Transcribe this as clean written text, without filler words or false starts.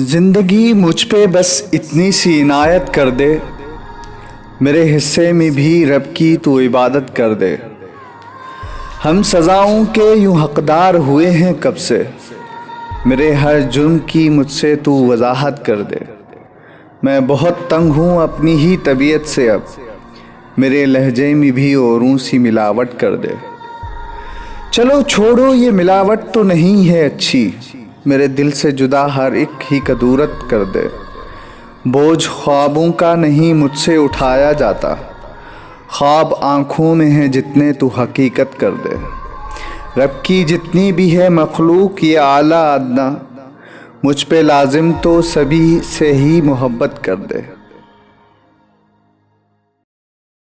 زندگی مجھ پہ بس اتنی سی عنایت کر دے، میرے حصے میں بھی رب کی تو عبادت کر دے۔ ہم سزاؤں کے یوں حقدار ہوئے ہیں کب سے، میرے ہر جرم کی مجھ سے تو وضاحت کر دے۔ میں بہت تنگ ہوں اپنی ہی طبیعت سے، اب میرے لہجے میں بھی اوروں سی ملاوٹ کر دے۔ چلو چھوڑو یہ ملاوٹ تو نہیں ہے اچھی، میرے دل سے جدا ہر ایک ہی کدورت کر دے۔ بوجھ خوابوں کا نہیں مجھ سے اٹھایا جاتا، خواب آنکھوں میں ہیں جتنے تو حقیقت کر دے۔ رب کی جتنی بھی ہے مخلوق یہ اعلیٰ ادنا، مجھ پہ لازم تو سبھی سے ہی محبت کر دے۔